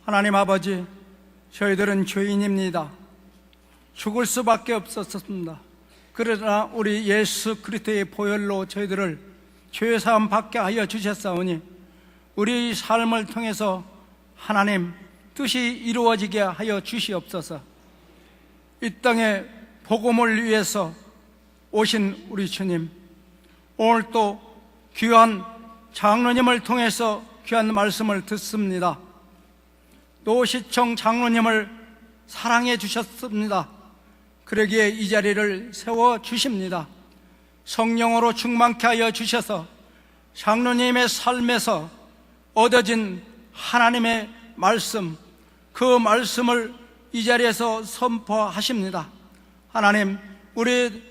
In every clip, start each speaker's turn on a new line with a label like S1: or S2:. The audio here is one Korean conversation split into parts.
S1: 하나님 아버지, 저희들은 죄인입니다. 죽을 수밖에 없었습니다. 그러나 우리 예수 그리스도의 보혈로 저희들을 죄사함 받게 하여 주셨사오니 우리 삶을 통해서 하나님 뜻이 이루어지게 하여 주시옵소서. 이 땅에 복음을 위해서 오신 우리 주님, 오늘 또 귀한 장로님을 통해서 귀한 말씀을 듣습니다. 노시청 장로님을 사랑해 주셨습니다. 그러기에 이 자리를 세워주십니다. 성령으로 충만케 하여 주셔서 장로님의 삶에서 얻어진 하나님의 말씀, 그 말씀을 이 자리에서 선포하십니다. 하나님, 우리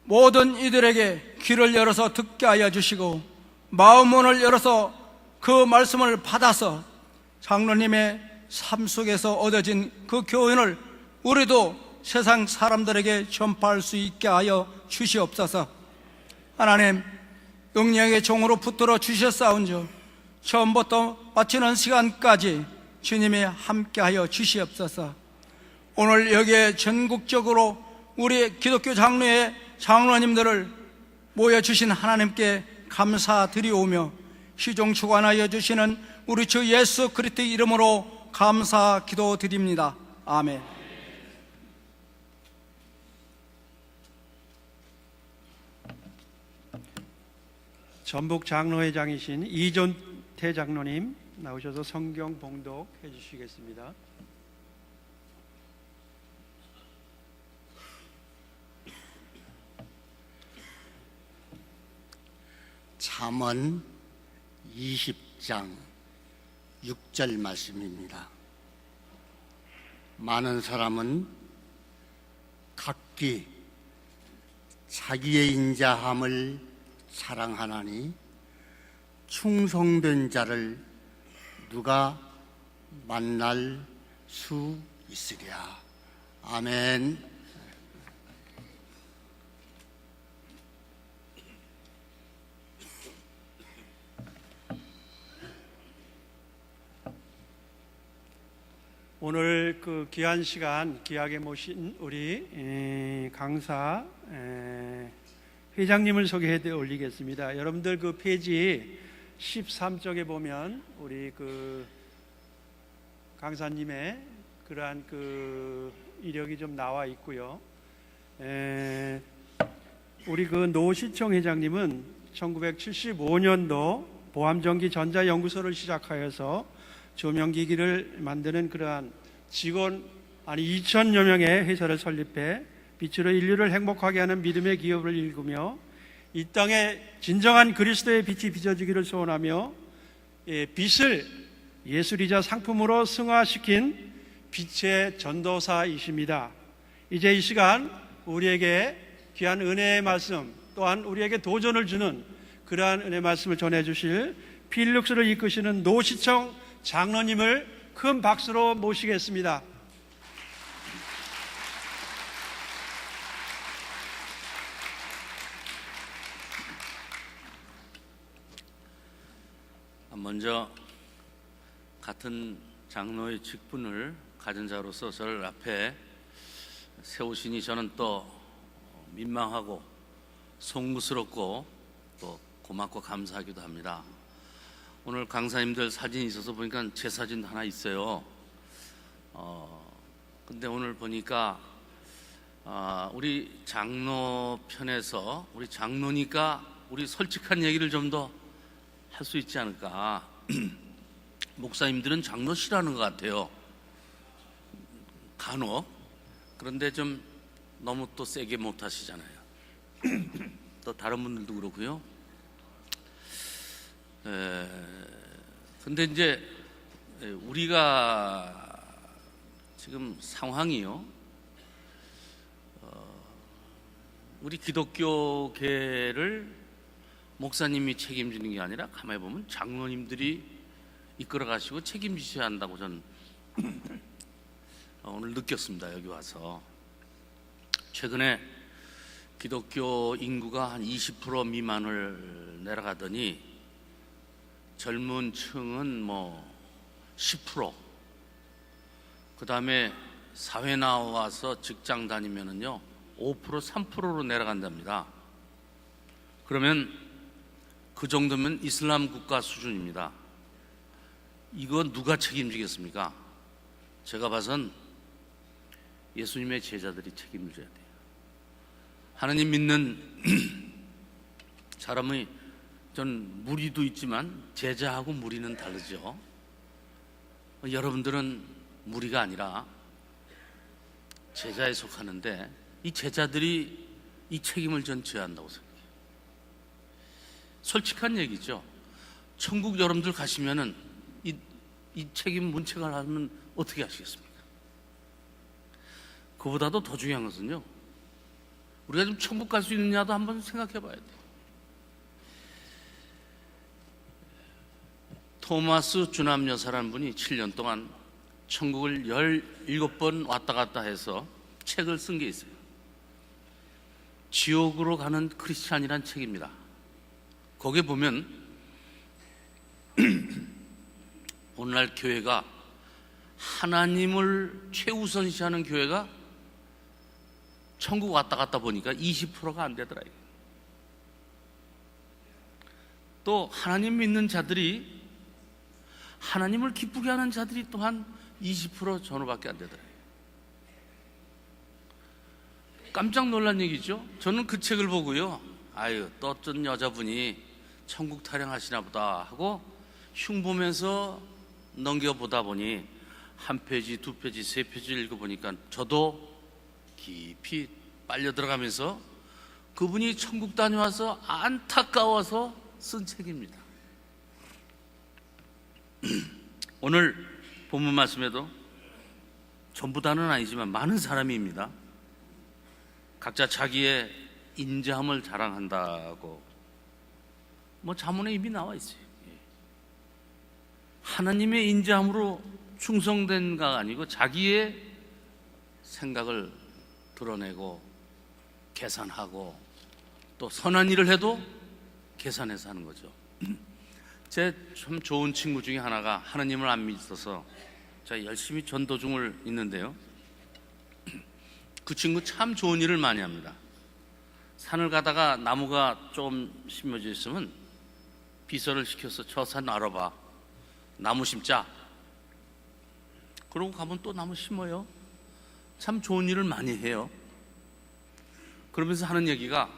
S1: 모든 이들에게 귀를 열어서 듣게 하여 주시고 마음문을 열어서 그 말씀을 받아서 장로님의 삶 속에서 얻어진 그 교훈을 우리도 세상 사람들에게 전파할 수 있게 하여 주시옵소서. 하나님, 능력의 종으로 붙들어 주셨사온즉 처음부터 마치는 시간까지 주님이 함께하여 주시옵소서. 오늘 여기에 전국적으로 우리 기독교 장로의 장로님들을 모여주신 하나님께 감사드리오며 시종 주관하여 주시는 우리 주 예수 그리스도 이름으로 감사 기도드립니다. 아멘.
S2: 전북 장로회장이신 이존태 장로님 나오셔서 성경 봉독해 주시겠습니다.
S3: 잠언 20장 6절 말씀입니다. 많은 사람은 각기 자기의 인자함을 사랑하나니 충성된 자를 누가 만날 수 있으랴. 아멘.
S2: 오늘 그 귀한 시간 귀하게 모신 우리 강사 회장님을 소개해 올리겠습니다. 여러분들 그 페이지 13쪽에 보면 우리 그 강사님의 그러한 그 이력이 좀 나와 있고요. 우리 그 노시청 회장님은 1975년도 보암전기 전자연구소를 시작하여서 조명기기를 만드는 그러한 직원 2,000여 명의 회사를 설립해 빛으로 인류를 행복하게 하는 믿음의 기업을 일구며 이 땅에 진정한 그리스도의 빛이 비춰지기를 소원하며 빛을 예술이자 상품으로 승화시킨 빛의 전도사이십니다. 이제 이 시간 우리에게 귀한 은혜의 말씀, 또한 우리에게 도전을 주는 그러한 은혜의 말씀을 전해주실 필룩스를 이끄시는 노시청 장로님을 큰 박수로 모시겠습니다.
S4: 먼저 같은 장로의 직분을 가진 자로서 저를 앞에 세우시니 저는 또 민망하고 송구스럽고 또 고맙고 감사하기도 합니다. 오늘 강사님들 사진이 있어서 보니까 제 사진도 하나 있어요. 근데 오늘 보니까 우리 장로 편에서 우리 장로니까 우리 솔직한 얘기를 좀 더 할 수 있지 않을까. 목사님들은 장로 싫어하는 것 같아요, 간혹. 그런데 좀 너무 또 세게 못 하시잖아요. 또 다른 분들도 그렇고요. 근데 이제 우리가 지금 상황이요, 우리 기독교계를 목사님이 책임지는 게 아니라 가만히 보면 장로님들이 이끌어 가시고 책임지셔야 한다고 저는 오늘 느꼈습니다. 여기 와서. 최근에 기독교 인구가 한 20% 미만을 내려가더니 젊은 층은 뭐 10%, 그 다음에 사회 나와서 직장 다니면은요 5% 3%로 내려간답니다. 그러면 그 정도면 이슬람 국가 수준입니다. 이거 누가 책임지겠습니까? 제가 봐선 예수님의 제자들이 책임을 져야 돼요. 하나님 믿는 사람의 전 무리도 있지만 제자하고 무리는 다르죠. 여러분들은 무리가 아니라 제자에 속하는데 이 제자들이 이 책임을 전 져야 한다고 생각해요. 솔직한 얘기죠. 천국 여러분들 가시면은 이 책임 문책을 하면 어떻게 하시겠습니까? 그보다도 더 중요한 것은요, 우리가 좀 천국 갈 수 있느냐도 한번 생각해 봐야 돼요. 토마스 주남 여사라는 분이 7년 동안 천국을 17번 왔다 갔다 해서 책을 쓴 게 있어요. 지옥으로 가는 크리스찬이란 책입니다. 거기에 보면 오늘날 교회가 하나님을 최우선시하는 교회가 천국 왔다 갔다 보니까 20%가 안 되더라. 또 하나님 믿는 자들이, 하나님을 기쁘게 하는 자들이 또한 20% 전후밖에 안 되더라. 깜짝 놀란 얘기죠. 저는 그 책을 보고요, 아유, 또 어떤 여자분이 천국 타령하시나 보다 하고 흉 보면서 넘겨보다 보니 한 페이지, 두 페이지, 세 페이지 읽어보니까 저도 깊이 빨려 들어가면서 그분이 천국 다녀와서 안타까워서 쓴 책입니다. 오늘 본문 말씀에도 전부 다는 아니지만 많은 사람입니다. 각자 자기의 인자함을 자랑한다고 자문에 이미 나와 있어요. 하나님의 인자함으로 충성된가 아니고 자기의 생각을 드러내고 계산하고 또 선한 일을 해도 계산해서 하는 거죠. 제 참 좋은 친구 중에 하나가 하나님을 안 믿어서 제가 열심히 전도 중을 있는데요, 그 친구 참 좋은 일을 많이 합니다. 산을 가다가 나무가 좀 심어져 있으면 비서를 시켜서 저 산 알아봐, 나무 심자. 그러고 가면 또 나무 심어요. 참 좋은 일을 많이 해요. 그러면서 하는 얘기가,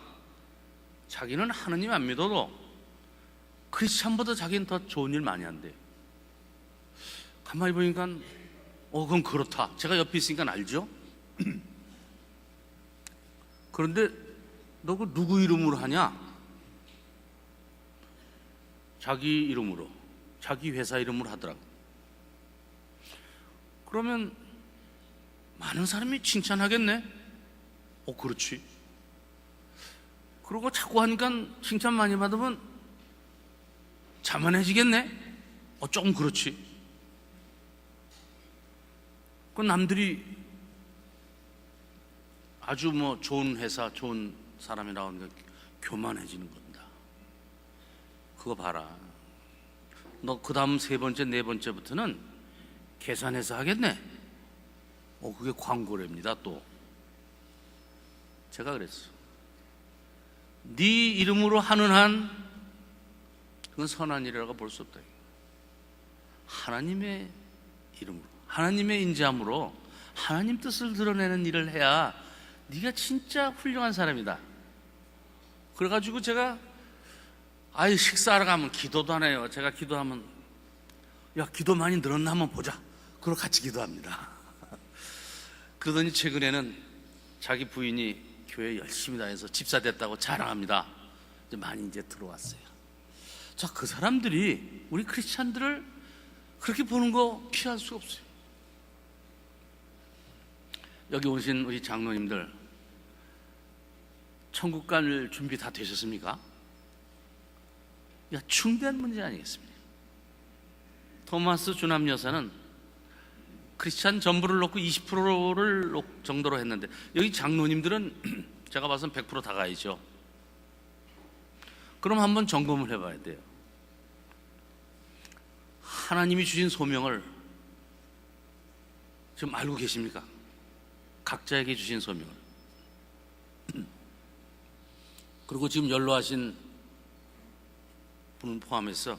S4: 자기는 하나님 안 믿어도 크리스찬보다 자기는 더 좋은 일 많이 한대. 가만히 보니까 그건 그렇다. 제가 옆에 있으니까 알죠. 그런데 너 그 누구 이름으로 하냐? 자기 이름으로, 자기 회사 이름으로 하더라고. 그러면 많은 사람이 칭찬하겠네. 그렇지. 그러고 자꾸 하니까 칭찬 많이 받으면 자만해지겠네. 조금 그렇지. 그 남들이 아주 좋은 회사, 좋은 사람이라고 하니까 교만해지는 겁니다. 그거 봐라. 너 그 다음 세 번째, 네 번째부터는 계산해서 하겠네. 그게 광고랍니다. 또 제가 그랬어. 네 이름으로 하는 한 그건 선한 일이라고 볼 수 없다. 하나님의 이름으로, 하나님의 인자함으로 하나님 뜻을 드러내는 일을 해야 네가 진짜 훌륭한 사람이다. 그래가지고 제가 식사하러 가면 기도도 안 해요. 제가 기도하면, 야, 기도 많이 늘었나 한번 보자. 그러고 같이 기도합니다. 그러더니 최근에는 자기 부인이 교회 열심히 다녀서 집사 됐다고 자랑합니다. 이제 많이 들어왔어요. 자, 그 사람들이 우리 크리스찬들을 그렇게 보는 거 피할 수가 없어요. 여기 오신 우리 장로님들, 천국 갈 준비 다 되셨습니까? 중대한 문제 아니겠습니까? 토마스 주남 여사는 크리스찬 전부를 놓고 20%를 정도로 했는데, 여기 장로님들은 제가 봐서는 100% 다 가야죠. 그럼 한번 점검을 해봐야 돼요. 하나님이 주신 소명을 지금 알고 계십니까? 각자에게 주신 소명을. 그리고 지금 연로하신 분을 포함해서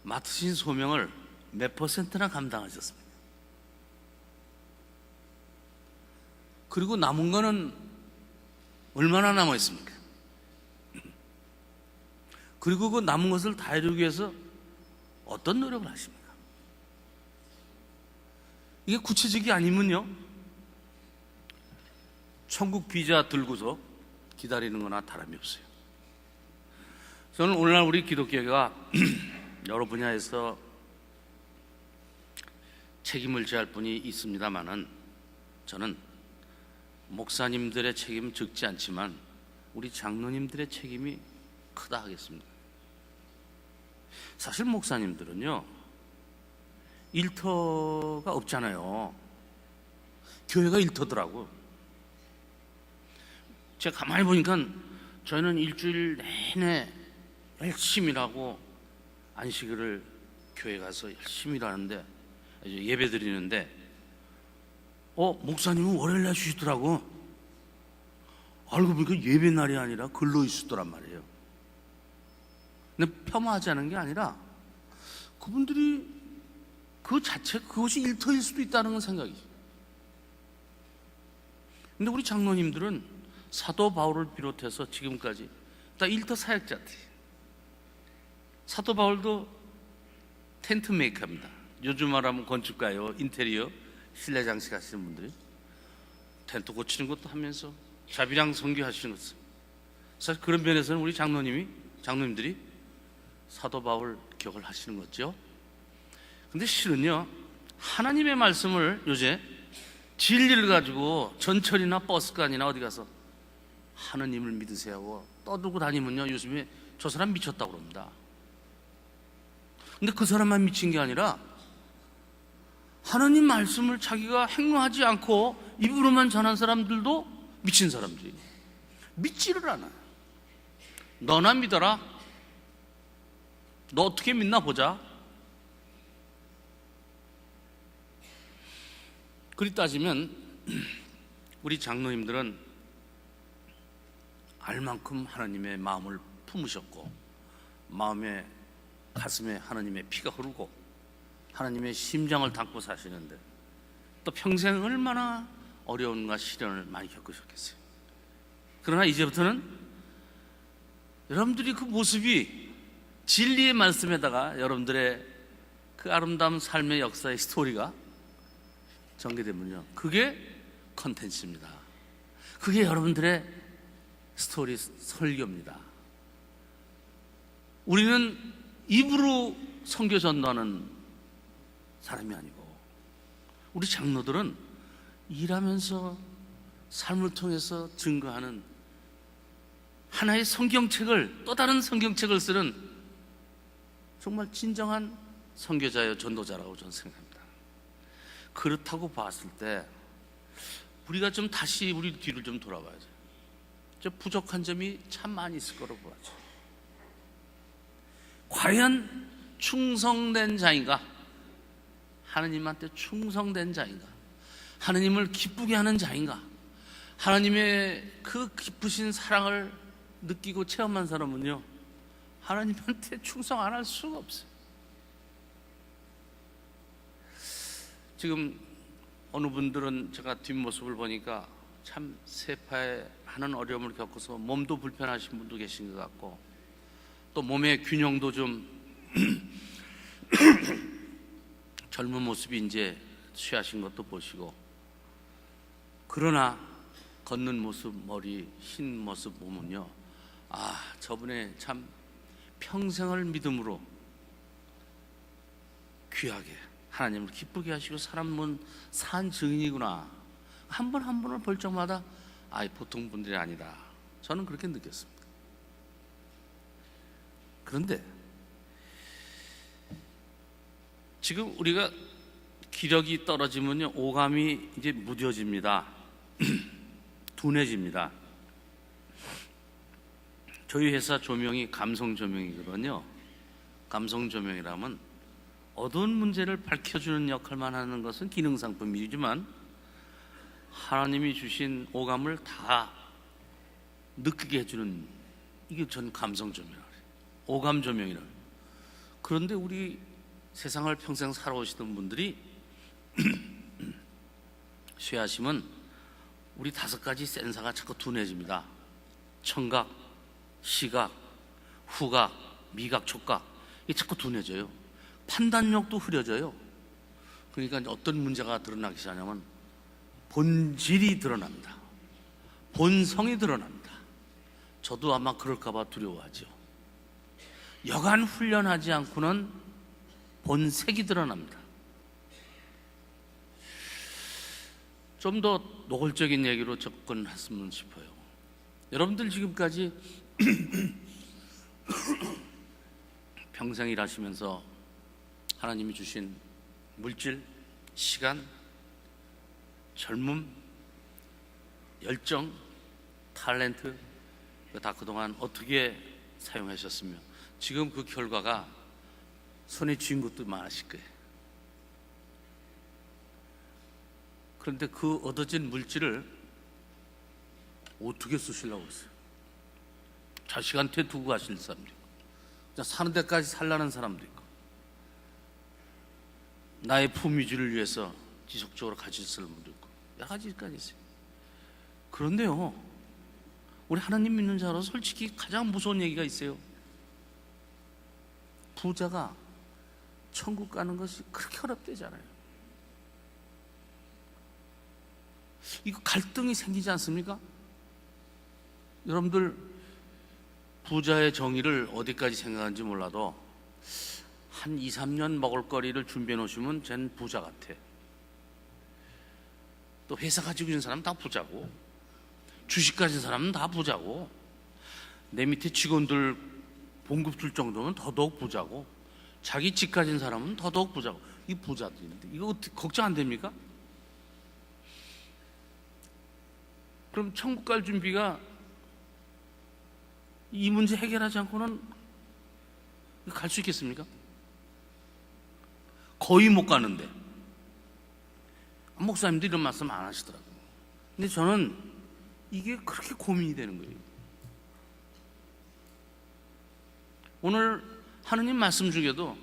S4: 맡으신 소명을 몇 퍼센트나 감당하셨습니까? 그리고 남은 거는 얼마나 남아 있습니까? 그리고 그 남은 것을 다 이루기 위해서 어떤 노력을 하십니까? 이게 구체적이 아니면요, 천국 비자 들고서 기다리는 거나 다름이 없어요. 저는 오늘날 우리 기독교가 여러 분야에서 책임을 져야 할 분이 있습니다만은, 저는 목사님들의 책임은 적지 않지만 우리 장로님들의 책임이 크다 하겠습니다. 사실 목사님들은요, 일터가 없잖아요. 교회가 일터더라고. 제가 가만히 보니까 저희는 일주일 내내 열심히 일하고 안식일을 교회 가서 열심히 일하는데, 예배 드리는데 목사님은 월요일날 쉬시더라고. 알고 보니까 예배 날이 아니라 근로 있었더란 말이에요. 근데 폄하하지 않은 게 아니라 그분들이 그 자체, 그것이 일터일 수도 있다는 건 생각이죠. 근데 우리 장로님들은 사도 바울을 비롯해서 지금까지 다 일터 사역자들. 사도 바울도 텐트 메이커입니다. 요즘 말하면 건축가요, 인테리어, 실내 장식 하시는 분들이 텐트 고치는 것도 하면서 자비랑 선교하시는 것은, 사실 그런 면에서는 우리 장로님들이 사도 바울 기억을 하시는 거죠. 근데 실은요, 하나님의 말씀을 요새 진리를 가지고 전철이나 버스간이나 어디 가서 하나님을 믿으세요 하고 떠들고 다니면요, 요즘에 저 사람 미쳤다고 그럽니다. 근데 그 사람만 미친 게 아니라 하나님 말씀을 자기가 행동하지 않고 입으로만 전한 사람들도 미친 사람들이 믿지를 않아요. 너나 믿어라. 너 어떻게 믿나 보자. 그리 따지면 우리 장로님들은 알 만큼 하나님의 마음을 품으셨고, 마음에 가슴에 하나님의 피가 흐르고 하나님의 심장을 담고 사시는데, 또 평생 얼마나 어려움과 시련을 많이 겪으셨겠어요. 그러나 이제부터는 여러분들이 그 모습이 진리의 말씀에다가 여러분들의 그 아름다운 삶의 역사의 스토리가 전개되면요, 그게 컨텐츠입니다. 그게 여러분들의 스토리 설교입니다. 우리는 입으로 선교 전도하는 사람이 아니고, 우리 장로들은 일하면서 삶을 통해서 증거하는 하나의 성경책을, 또 다른 성경책을 쓰는 정말 진정한 선교자여 전도자라고 저는 생각합니다. 그렇다고 봤을 때 우리가 좀 다시 우리 뒤를 좀 돌아봐야죠. 저 부족한 점이 참 많이 있을 거라고 봐야죠. 과연 충성된 자인가? 하나님한테 충성된 자인가? 하나님을 기쁘게 하는 자인가? 하나님의 그 깊으신 사랑을 느끼고 체험한 사람은요, 하나님한테 충성 안 할 수가 없어요. 지금 어느 분들은 제가 뒷모습을 보니까 참 세파에 하는 어려움을 겪어서 몸도 불편하신 분도 계신 것 같고, 또 몸의 균형도 좀 젊은 모습이 이제 취하신 것도 보시고, 그러나 걷는 모습, 머리 흰 모습 보면요, 저분의 참 평생을 믿음으로 귀하게 하나님을 기쁘게 하시고 사람은 산 증인이구나, 한 분 한 분을 볼 적마다 보통 분들이 아니다, 저는 그렇게 느꼈습니다. 그런데 지금 우리가 기력이 떨어지면요, 오감이 이제 무뎌집니다. 둔해집니다. 저희 회사 조명이 감성 조명이거든요. 감성 조명이라면 어두운 문제를 밝혀주는 역할만 하는 것은 기능상품이지만 하나님이 주신 오감을 다 느끼게 해주는, 이게 전 감성조명이라 그래요. 오감조명이라 그래요. 그런데 우리 세상을 평생 살아오시던 분들이 쇠하시면 우리 5가지 센서가 자꾸 둔해집니다. 청각, 시각, 후각, 미각, 촉각, 이게 자꾸 둔해져요. 판단력도 흐려져요. 그러니까 이제 어떤 문제가 드러나기 시작하냐면 본질이 드러납니다. 본성이 드러납니다. 저도 아마 그럴까봐 두려워하죠. 여간 훈련하지 않고는 본색이 드러납니다. 좀 더 노골적인 얘기로 접근했으면 싶어요. 여러분들 지금까지 평생 일하시면서 하나님이 주신 물질, 시간, 젊음, 열정, 탤런트 다 그동안 어떻게 사용하셨으며 지금 그 결과가 손에 쥐인 것도 많으실 거예요. 그런데 그 얻어진 물질을 어떻게 쓰시려고 했어요? 자식한테 두고 가실 사람도 있고, 그냥 사는 데까지 살라는 사람도 있고, 나의 품위주를 위해서 지속적으로 가질 사람도 있고, 여러 가지까지 있어요. 그런데요, 우리 하나님 믿는 자로 솔직히 가장 무서운 얘기가 있어요. 부자가 천국 가는 것이 그렇게 어렵대잖아요. 이거 갈등이 생기지 않습니까? 여러분들 부자의 정의를 어디까지 생각하는지 몰라도 한 2, 3년 먹을 거리를 준비해 놓으시면 쟨 부자 같아. 또 회사 가지고 있는 사람은 다 부자고, 주식 가진 사람은 다 부자고, 내 밑에 직원들 봉급 줄 정도면 더더욱 부자고, 자기 집 가진 사람은 더더욱 부자고. 이 부자들인데 이거 걱정 안 됩니까? 그럼 천국 갈 준비가 이 문제 해결하지 않고는 갈 수 있겠습니까? 거의 못 가는데 목사님도 이런 말씀 안 하시더라고요. 근데 저는 이게 그렇게 고민이 되는 거예요. 오늘 하느님 말씀 중에도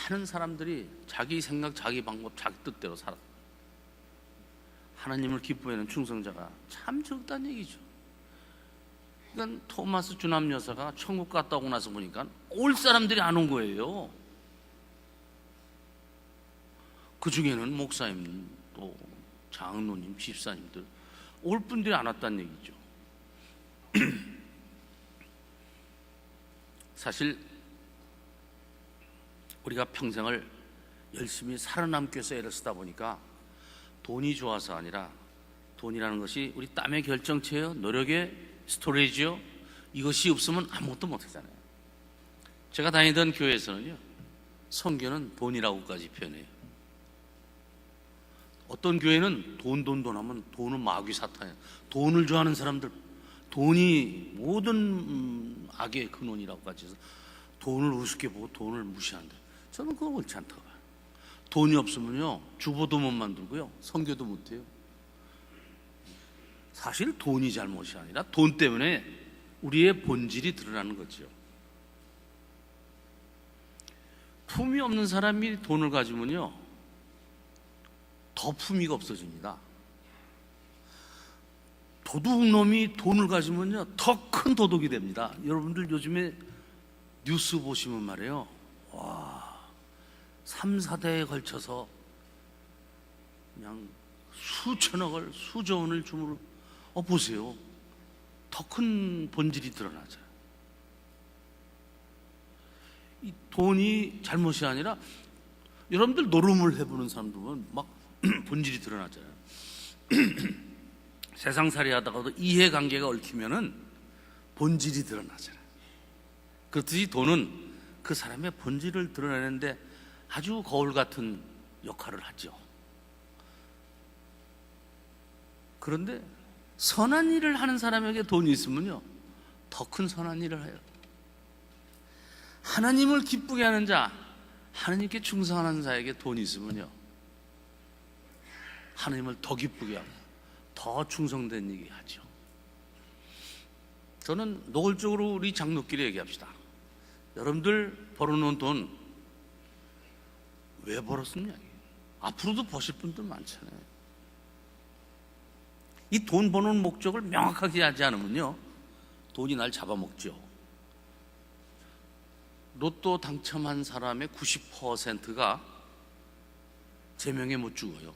S4: 많은 사람들이 자기 생각, 자기 방법, 자기 뜻대로 살아. 하나님을 기뻐하는 충성자가 참 적다는 얘기죠. 그러니까 토마스 주남 여사가 천국 갔다 오고 나서 보니까 올 사람들이 안 온 거예요. 그 중에는 목사님, 또 장로님, 집사님들 올 분들이 안 왔다는 얘기죠. 사실 우리가 평생을 열심히 살아남기 위해서 애를 쓰다 보니까 돈이 좋아서 아니라, 돈이라는 것이 우리 땀의 결정체요, 노력의 스토리지요. 이것이 없으면 아무것도 못하잖아요. 제가 다니던 교회에서는요, 선교는 돈이라고까지 표현해요. 어떤 교회는 돈 하면 돈은 마귀 사탄이에요. 돈을 좋아하는 사람들, 돈이 모든 악의 근원이라고까지 해서 돈을 우습게 보고 돈을 무시한다. 저는 그거 옳지 않다고 봐요. 돈이 없으면요, 주보도 못 만들고요, 선교도 못 해요. 사실 돈이 잘못이 아니라 돈 때문에 우리의 본질이 드러나는 거죠. 품이 없는 사람이 돈을 가지면요, 더 품위가 없어집니다. 도둑놈이 돈을 가지면요, 더 큰 도둑이 됩니다. 여러분들 요즘에 뉴스 보시면 말이에요, 와, 3, 4대에 걸쳐서 그냥 수천억을, 수조 원을 주물러 보세요. 더 큰 본질이 드러나죠. 이 돈이 잘못이 아니라, 여러분들 노름을 해보는 사람들 보면 막 본질이 드러나잖아요. 세상살이 하다가도 이해관계가 얽히면은 본질이 드러나잖아요. 그렇듯이 돈은 그 사람의 본질을 드러내는데 아주 거울 같은 역할을 하죠. 그런데 선한 일을 하는 사람에게 돈이 있으면요, 더 큰 선한 일을 해요. 하나님을 기쁘게 하는 자, 하나님께 충성하는 자에게 돈이 있으면요, 하나님을 더 기쁘게 하고 더 충성된 얘기 하죠. 저는 노골적으로 우리 장로끼리 얘기합시다. 여러분들 벌어놓은 돈 왜 벌었느냐? 앞으로도 버실 분들 많잖아요. 이 돈 버는 목적을 명확하게 하지 않으면요, 돈이 날 잡아먹죠. 로또 당첨한 사람의 90%가 제명에 못 죽어요.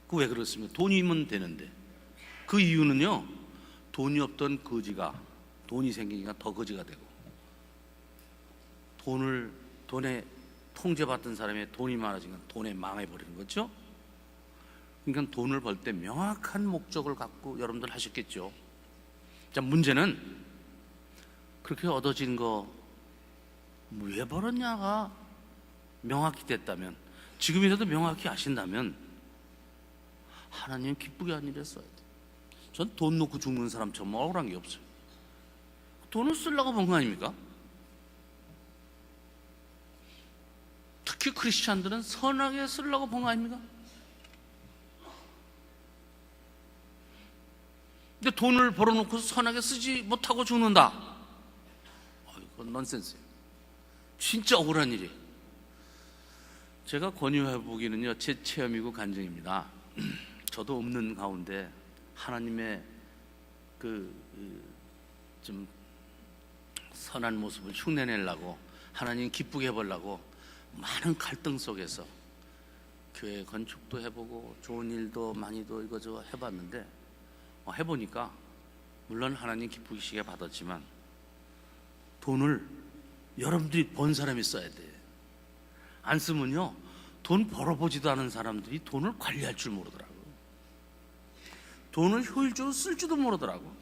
S4: 그 왜 그렇습니까? 돈이면 되는데. 그 이유는요, 돈이 없던 거지가 돈이 생기니까 더 거지가 되고, 돈에 통제받던 사람의 돈이 많아지니까 돈에 망해버리는 거죠. 그러니까 돈을 벌 때 명확한 목적을 갖고 여러분들 하셨겠죠. 자, 문제는 그렇게 얻어진 거 왜 벌었냐가 명확히 됐다면, 지금이라도 명확히 아신다면 하나님 기쁘게 한 일에 써야 돼. 전 돈 놓고 죽는 사람처럼 억울한 게 없어요. 돈을 쓰려고 번 거 아닙니까? 특히 크리스찬들은 선하게 쓰려고 번 거 아닙니까? 근데 돈을 벌어놓고 선하게 쓰지 못하고 죽는다. 이건 넌센스예요. 진짜 억울한 일이에요. 제가 권유해 보기는요, 제 체험이고 간증입니다. 저도 없는 가운데 하나님의 좀 선한 모습을 흉내내려고, 하나님 기쁘게 해보려고 많은 갈등 속에서 교회 건축도 해보고 좋은 일도 많이도 이거저거 해봤는데, 해보니까 물론 하나님 기쁘시게 받았지만 돈을 여러분들이 번 사람이 써야 돼. 안 쓰면요, 돈 벌어보지도 않은 사람들이 돈을 관리할 줄 모르더라고. 돈을 효율적으로 쓸 줄도 모르더라고.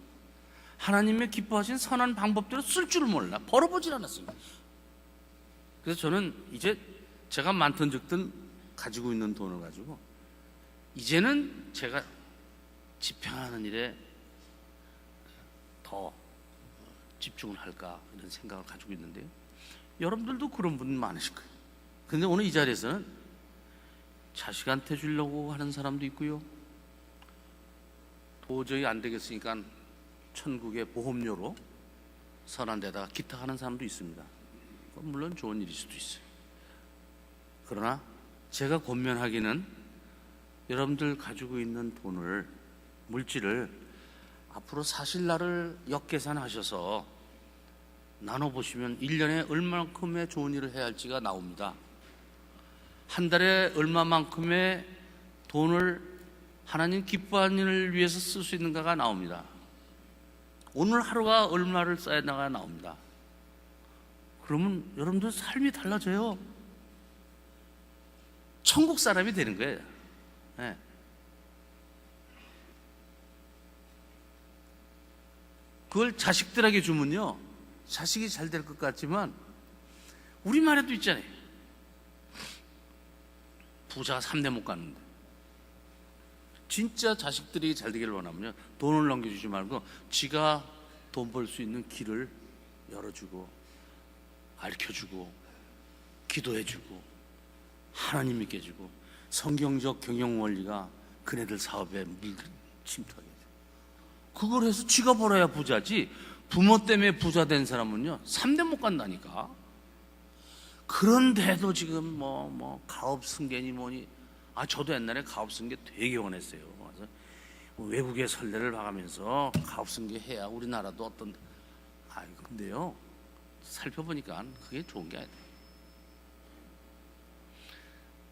S4: 하나님의 기뻐하신 선한 방법대로 쓸 줄을 몰라. 벌어보질 않았습니다. 그래서 저는 이제 제가 많든 적든 가지고 있는 돈을 가지고 이제는 제가 집행하는 일에 더 집중을 할까, 이런 생각을 가지고 있는데요, 여러분들도 그런 분 많으실 거예요. 근데 오늘 이 자리에서는 자식한테 주려고 하는 사람도 있고요, 도저히 안 되겠으니까 천국의 보험료로 선한 데다가 기탁하는 사람도 있습니다. 물론 좋은 일일 수도 있어요. 그러나 제가 권면하기는, 여러분들 가지고 있는 돈을, 물질을 앞으로 사실 날을 역계산하셔서 나눠보시면 1년에 얼마만큼의 좋은 일을 해야 할지가 나옵니다. 한 달에 얼마만큼의 돈을 하나님 기뻐하는 일을 위해서 쓸 수 있는가가 나옵니다. 오늘 하루가 얼마를 써야 나가 나옵니다. 그러면 여러분들 삶이 달라져요. 천국 사람이 되는 거예요. 네. 그걸 자식들에게 주면요, 자식이 잘 될 것 같지만 우리말에도 있잖아요. 부자가 3대 못 가는데. 진짜 자식들이 잘 되기를 원하면요, 돈을 넘겨주지 말고 지가 돈 벌 수 있는 길을 열어주고, 가르쳐주고, 기도해주고, 하나님 믿게 해주고, 성경적 경영 원리가 그네들 사업에 침투하게 해줘. 그걸 해서 지가 벌어야 부자지, 부모 때문에 부자 된 사람은요 3대 못 간다니까. 그런데도 지금 가업 승계니 뭐니, 저도 옛날에 가업 승계 되게 원했어요. 그래서 외국의 선례를 봐가면서 가업 승계 해야 우리나라도 어떤, 근데요 살펴보니까 그게 좋은 게 아니에요.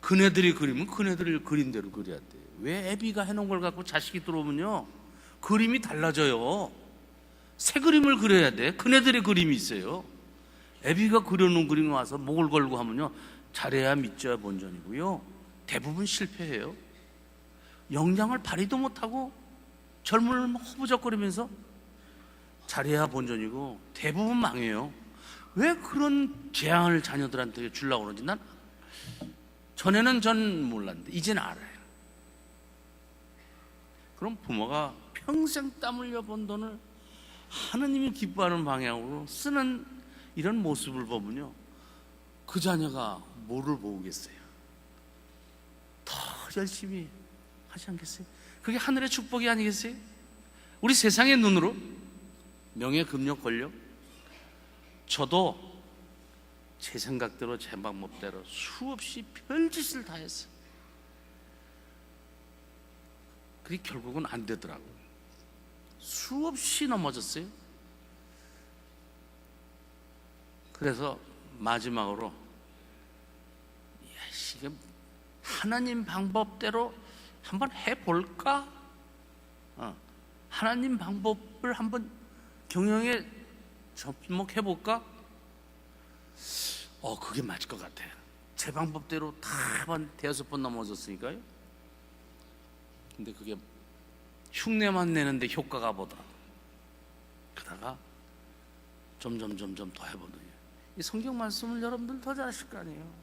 S4: 그네들이 그리면 그네들이 그린 대로 그려야 돼. 왜 애비가 해놓은 걸 갖고 자식이 들어오면요 그림이 달라져요. 새 그림을 그려야 돼. 그네들의 그림이 있어요. 애비가 그려놓은 그림 와서 목을 걸고 하면요 잘해야 믿져야 본전이고요, 대부분 실패해요. 영장을 발휘도 못하고 젊음을 허부적거리면서 잘해야 본전이고 대부분 망해요. 왜 그런 재앙을 자녀들한테 주려고 그러는지 난 전에는 전 몰랐는데 이제는 알아요. 그럼 부모가 평생 땀 흘려 번 돈을 하느님이 기뻐하는 방향으로 쓰는 이런 모습을 보면요, 그 자녀가 뭐를 모으겠어요? 더 열심히 하지 않겠어요? 그게 하늘의 축복이 아니겠어요? 우리 세상의 눈으로 명예, 금욕, 권력, 저도 제 생각대로 제 방법대로 수없이 별짓을 다 했어요. 그게 결국은 안 되더라고요. 수없이 넘어졌어요. 그래서 마지막으로 야, 지금 하나님 방법대로 한번 해볼까? 하나님 방법을 한번 경영에 접목해볼까? 그게 맞을 것 같아요. 제 방법대로 다 한 5번 넘어졌으니까요. 근데 그게 흉내만 내는데 효과가 보다. 그러다가 점점 더 해보더니 이 성경 말씀을 여러분들 더 잘하실 거 아니에요.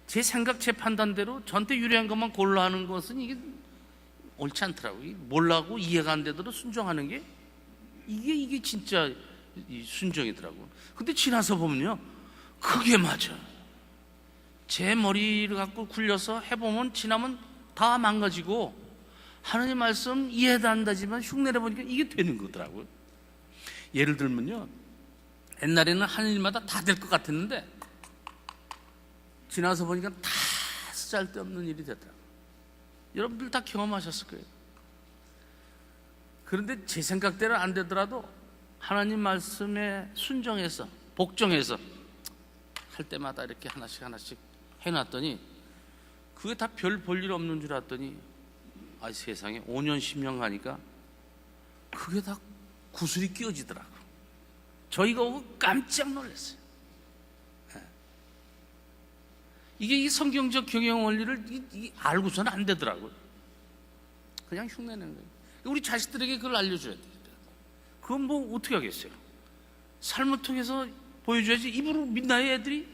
S4: 제 생각, 제 판단대로 저한테 유리한 것만 골라 하는 것은 이게 옳지 않더라고요. 몰라고 이해가 안 되도록 순종하는 게 이게 진짜 이 순종이더라고요. 근데 지나서 보면요, 그게 맞아. 제 머리를 갖고 굴려서 해보면 지나면 다 망가지고 하나님 말씀 이해도 한다지만 흉내내 보니까 이게 되는 거더라고요. 예를 들면요, 옛날에는 하는 일마다 다 될 것 같았는데 지나서 보니까 다 쓰잘데없는 일이 되더라고요. 여러분들 다 경험하셨을 거예요. 그런데 제 생각대로 안 되더라도 하나님 말씀에 순종해서 복종해서 할 때마다 이렇게 하나씩 해놨더니 그게 다 별 볼 일 없는 줄 알았더니 세상에 5년 10년 가니까 그게 다 구슬이 끼어지더라고요. 저희가 오고 깜짝 놀랐어요. 이게 이 성경적 경영 원리를 알고서는 안 되더라고요. 그냥 흉내내는 거예요. 우리 자식들에게 그걸 알려줘야 돼요. 그건 뭐 어떻게 하겠어요? 삶을 통해서 보여줘야지. 입으로 믿나요, 애들이?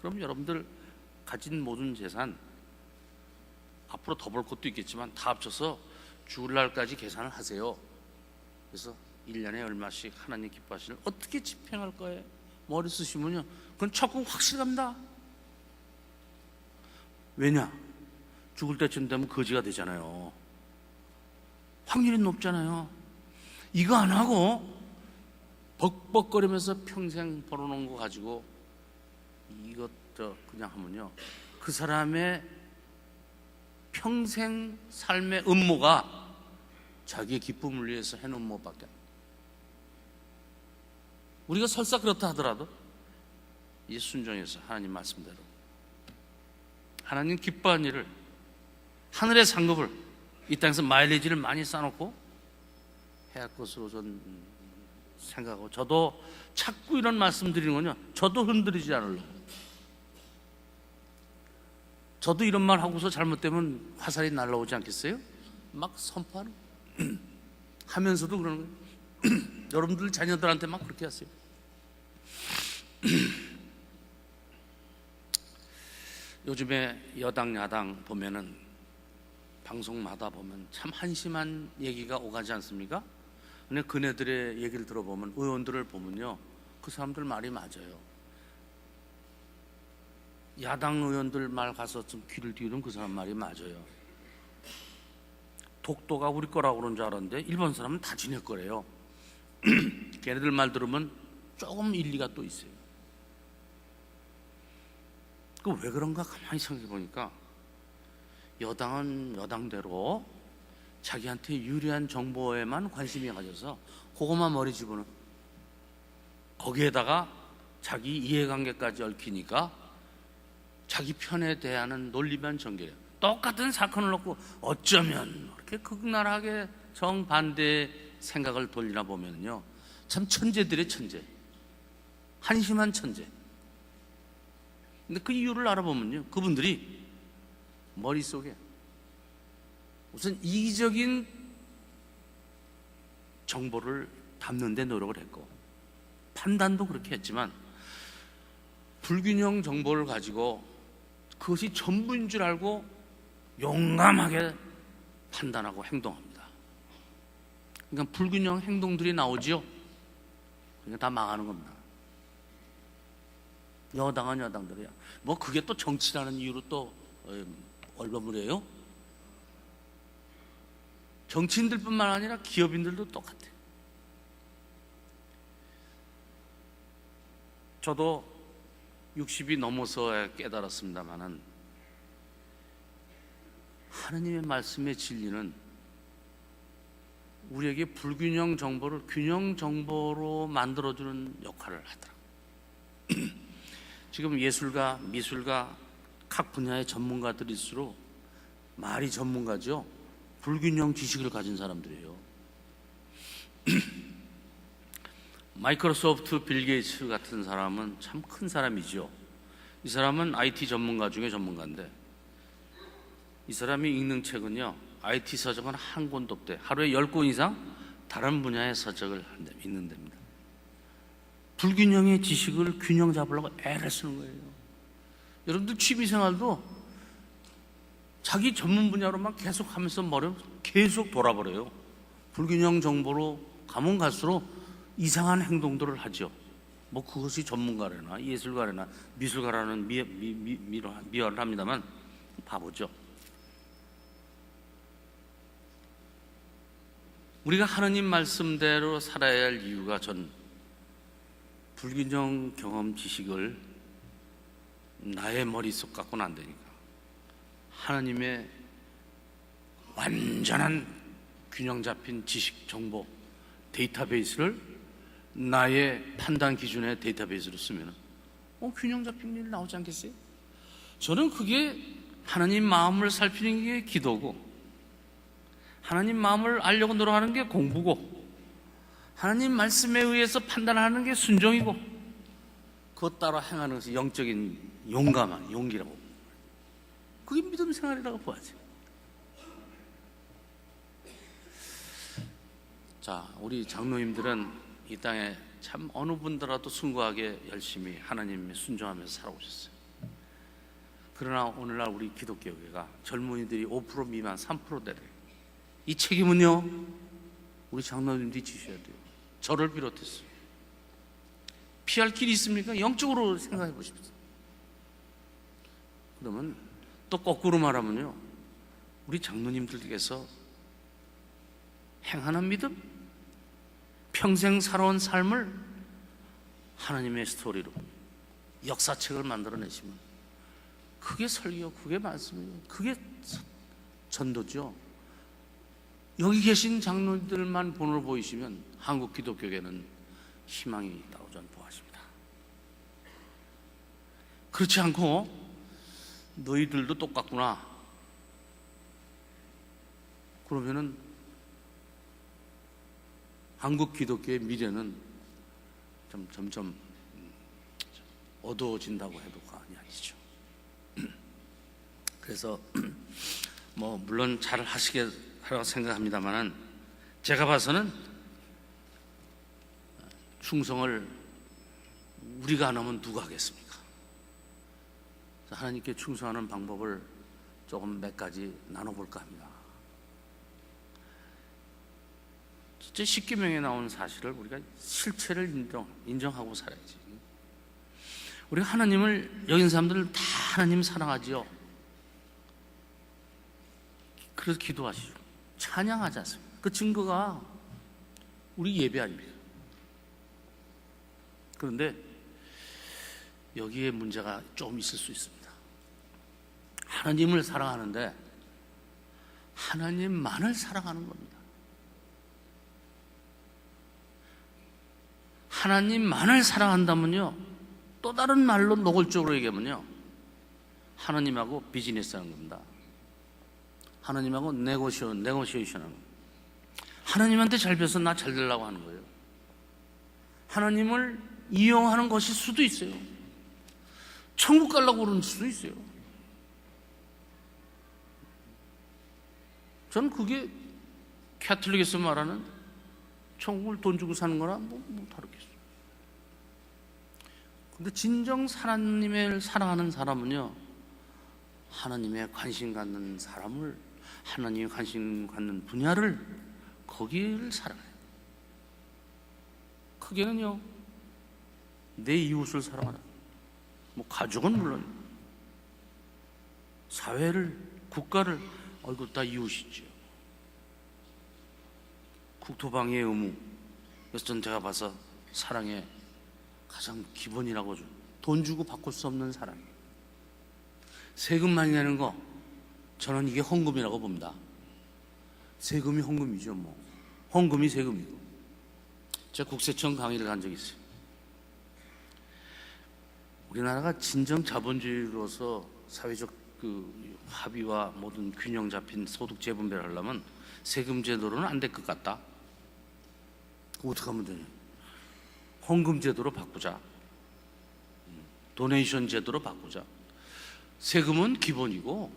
S4: 그럼 여러분들 가진 모든 재산 앞으로 더 벌 것도 있겠지만 다 합쳐서 죽을 날까지 계산을 하세요. 그래서 1년에 얼마씩 하나님 기뻐하시는 어떻게 집행할 거예요? 머리 쓰시면요, 그건 적금 확실히 갑니다. 왜냐? 죽을 때쯤 되면 거지가 되잖아요. 확률이 높잖아요. 이거 안 하고 벅벅거리면서 평생 벌어놓은 거 가지고 이것저 그냥 하면요, 그 사람의 평생 삶의 음모가 자기의 기쁨을 위해서 해놓은 것밖에 안 돼요. 우리가 설사 그렇다 하더라도 이 순종해서 하나님 말씀대로 하나님 기뻐한 일을, 하늘의 상급을 이 땅에서 마일리지를 많이 쌓아놓고 해야 할 것으로 전 생각하고, 저도 자꾸 이런 말씀 드리는군요. 저도 흔들리지 않으려고. 저도 이런 말 하고서 잘못되면 화살이 날라오지 않겠어요? 막 선포하는 하면서도 그러는 거예요. 여러분들 자녀들한테 막 그렇게 하세요. 요즘에 여당 야당 보면은 방송마다 보면 참 한심한 얘기가 오가지 않습니까? 근데 그네들의 얘기를 들어보면, 의원들을 보면요, 그 사람들 말이 맞아요. 야당 의원들 말 가서 좀 귀를 기울이면 그 사람 말이 맞아요. 독도가 우리 거라고 그런 줄 알았는데 일본 사람은 다 지네 거래요. 걔네들 말 들으면 조금 일리가 또 있어요. 그 왜 그런가 가만히 생각해 보니까 여당은 여당대로 자기한테 유리한 정보에만 관심이 가져서 그것만 머리 집어넣어. 거기에다가 자기 이해관계까지 얽히니까 자기 편에 대한 논리만 전개해요. 똑같은 사건을 놓고 어쩌면 이렇게 극렬하게 정반대의 생각을 돌리나 보면요, 참 천재들의 천재, 한심한 천재. 근데 그 이유를 알아보면요, 그분들이 머릿속에 우선 이기적인 정보를 담는 데 노력을 했고, 판단도 그렇게 했지만 불균형 정보를 가지고 그것이 전부인 줄 알고 용감하게 판단하고 행동합니다. 그러니까 불균형 행동들이 나오지요. 그러니까 다 망하는 겁니다. 여당은 여당들이야. 뭐 그게 또 정치라는 이유로 또 얼버무려요? 정치인들뿐만 아니라 기업인들도 똑같아. 저도 60이 넘어서 깨달았습니다마는 하느님의 말씀의 진리는 우리에게 불균형 정보를 균형 정보로 만들어주는 역할을 하더라고요. 지금 예술가, 미술가 각 분야의 전문가들일수록 말이 전문가죠. 불균형 지식을 가진 사람들이에요. 마이크로소프트 빌 게이츠 같은 사람은 참 큰 사람이죠. 이 사람은 IT 전문가 중에 전문가인데 이 사람이 읽는 책은요, IT 서적은 한 권도 없대. 하루에 10권 이상 다른 분야의 서적을 읽는 됩니다. 불균형의 지식을 균형 잡으려고 애를 쓰는 거예요. 여러분들 취미생활도 자기 전문 분야로만 계속 하면서 머리 계속 돌아버려요. 불균형 정보로 가면 갈수록 이상한 행동들을 하죠. 뭐 그것이 전문가래나 예술가래나 미술가라는 미화를 합니다만 바보죠. 우리가 하느님 말씀대로 살아야 할 이유가 전 불균형 경험 지식을 나의 머릿속 갖고는 안 되니까 하나님의 완전한 균형 잡힌 지식 정보 데이터베이스를 나의 판단 기준의 데이터베이스로 쓰면 균형 잡힌 일 나오지 않겠어요? 저는 그게 하나님 마음을 살피는 게 기도고 하나님 마음을 알려고 노력하는 게 공부고 하나님 말씀에 의해서 판단하는 게 순종이고 그것 따라 행하는 것이 영적인 용기라고 그게 믿음 생활이라고 봐야지. 자, 우리 장로님들은 이 땅에 참 어느 분들라도 숭고하게 열심히 하나님에 순종하면서 살아오셨어요. 그러나 오늘날 우리 기독교회가 젊은이들이 5% 미만 3%대래. 이 책임은요 우리 장로님들이 지셔야 돼요. 저를 비롯해서 피할 길이 있습니까? 영적으로 생각해 보십시오. 그러면 또 거꾸로 말하면요 우리 장로님들께서 행하는 믿음, 평생 살아온 삶을 하나님의 스토리로 역사책을 만들어내시면 그게 설교, 그게 말씀이에요. 그게 전도죠. 여기 계신 장로들만 본으로 보이시면 한국 기독교계는 희망이 있다고 저는 보아집니다. 그렇지 않고 너희들도 똑같구나 그러면은 한국 기독교의 미래는 점점 어두워진다고 해도 과언이 아니죠. 그래서 뭐 물론 잘 하시겠다고 생각합니다만은 제가 봐서는 충성을 우리가 안 하면 누가 하겠습니까? 하나님께 충성하는 방법을 조금 몇 가지 나눠볼까 합니다. 제 십계명에 나온 사실을 우리가 실체를 인정하고 살아야지. 우리가 하나님을 여긴 사람들은 다 하나님 사랑하지요. 그래서 기도하시죠. 찬양하지 않습니까? 그 증거가 우리 예배 아닙니까? 그런데 여기에 문제가 좀 있을 수 있습니다. 하나님을 사랑하는데 하나님만을 사랑하는 겁니다. 하나님만을 사랑한다면요 또 다른 말로 노골적으로 얘기하면요 하나님하고 비즈니스 하는 겁니다. 하나님하고 네고시에이션 하는 겁니다. 하나님한테 잘 배워서 나 잘 되려고 하는 거예요. 하나님을 이용하는 것일 수도 있어요. 천국 가려고 그러는 수도 있어요. 저는 그게 캐톨릭에서 말하는 천국을 돈 주고 사는 거나 뭐 다르겠어요. 근데 진정 하나님을 사랑하는 사람은요 하나님의 관심 갖는 사람을 하나님의 관심 갖는 분야를 거기를 사랑해요. 크게는요 내 이웃을 사랑하라. 뭐 가족은 물론 사회를, 국가를, 이거 다 이웃이죠. 국토방위의 의무. 그래서 전 제가 봐서 사랑의 가장 기본이라고 돈 주고 바꿀 수 없는 사랑. 세금 많이 내는 거 저는 이게 헌금이라고 봅니다. 세금이 헌금이죠. 뭐 헌금이 세금이고. 제가 국세청 강의를 간 적이 있어요. 우리나라가 진정 자본주의로서 사회적 그 합의와 모든 균형 잡힌 소득 재분배를 하려면 세금 제도로는 안 될 것 같다. 어떻게 하면 되냐? 헌금 제도로 바꾸자. 도네이션 제도로 바꾸자. 세금은 기본이고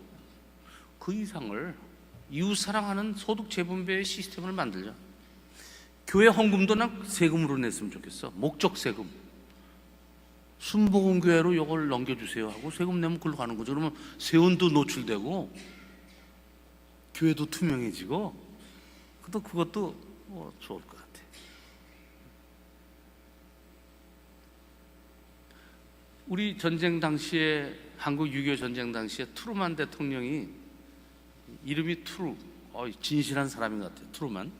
S4: 그 이상을 이웃 사랑하는 소득 재분배의 시스템을 만들자. 교회 헌금도 난 세금으로 냈으면 좋겠어. 목적 세금. 순복음교회로 이걸 넘겨주세요 하고 세금 내면 글로 가는 거죠. 그러면 세원도 노출되고 교회도 투명해지고 또 그것도 좋을 것 같아요. 우리 전쟁 당시에, 한국 6.25 전쟁 당시에 트루만 대통령이 이름이 진실한 사람인 것 같아요. 트루만.